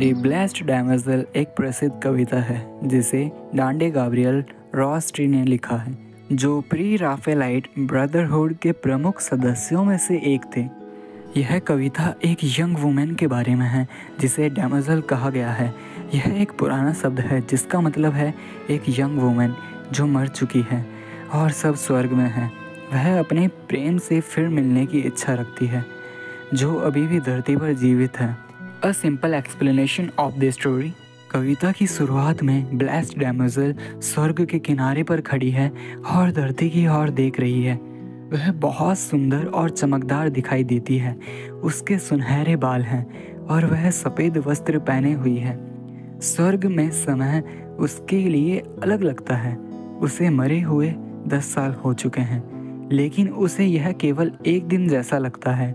The blessed डैमोज़ेल एक प्रसिद्ध कविता है जिसे डांटे गैब्रियल रॉस्ट्री ने लिखा है, जो प्री राफेलाइट ब्रदरहुड के प्रमुख सदस्यों में से एक थे। यह कविता एक यंग वुमेन के बारे में है जिसे डैमोज़ेल कहा गया है। यह एक पुराना शब्द है जिसका मतलब है एक यंग वुमेन जो मर चुकी है और सब स्वर्ग में है। वह अपने प्रेम से फिर मिलने की इच्छा रखती है जो अभी भी धरती पर जीवित है। A simple explanation of the story. कविता की शुरुआत में ब्लेस्ड डैमोज़ेल स्वर्ग के किनारे पर खड़ी है और धरती की ओर देख रही है। वह बहुत सुंदर और चमकदार दिखाई देती है। उसके सुनहरे बाल हैं और वह सफ़ेद वस्त्र पहने हुई है। स्वर्ग में समय उसके लिए अलग लगता है। उसे मरे हुए 10 साल हो चुके हैं, लेकिन उसे यह केवल एक दिन जैसा लगता है।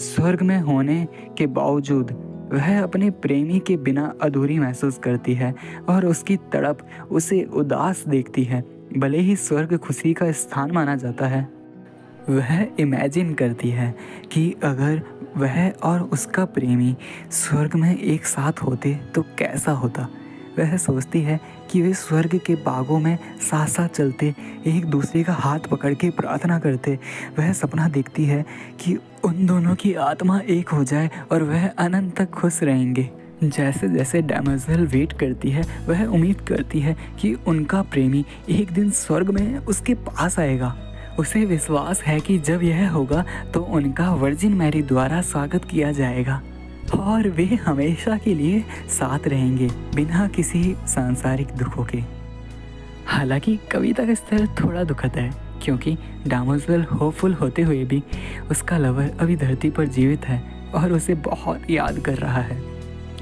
स्वर्ग में होने के बावजूद वह अपने प्रेमी के बिना अधूरी महसूस करती है और उसकी तड़प उसे उदास देखती है। भले ही स्वर्ग खुशी का स्थान माना जाता है, वह इमेजिन करती है कि अगर वह और उसका प्रेमी स्वर्ग में एक साथ होते तो कैसा होता। वह सोचती है कि वे स्वर्ग के बागों में साथ साथ चलते, एक दूसरे का हाथ पकड़ के प्रार्थना करते। वह सपना देखती है कि उन दोनों की आत्मा एक हो जाए और वह अनंत तक खुश रहेंगे। जैसे जैसे डैमोज़ेल वेट करती है, वह उम्मीद करती है कि उनका प्रेमी एक दिन स्वर्ग में उसके पास आएगा। उसे विश्वास है कि जब यह होगा तो उनका वर्जिन मैरी द्वारा स्वागत किया जाएगा और वे हमेशा के लिए साथ रहेंगे बिना किसी सांसारिक दुखों के। हालांकि कविता का स्तर थोड़ा दुखद है क्योंकि डैमोज़ेल होपफुल होते हुए भी उसका लवर अभी धरती पर जीवित है और उसे बहुत याद कर रहा है।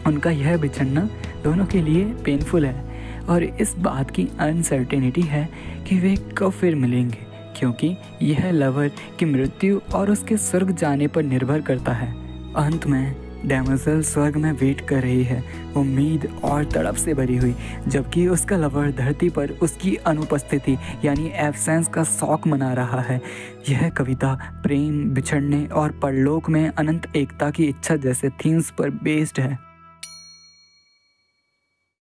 उनका यह बिछड़ना दोनों के लिए पेनफुल है और इस बात की अनसर्टेनिटी है कि वे कब फिर मिलेंगे, क्योंकि यह लवर की मृत्यु और उसके स्वर्ग जाने पर निर्भर करता है। अंत में डैमोज़ेल स्वर्ग में वेट कर रही है, उम्मीद और तड़प से भरी हुई, जबकि उसका लवर धरती पर उसकी अनुपस्थिति यानी एब्सेंस का शौक मना रहा है। यह कविता प्रेम, बिछड़ने और परलोक में अनंत एकता की इच्छा जैसे थीम्स पर बेस्ड है।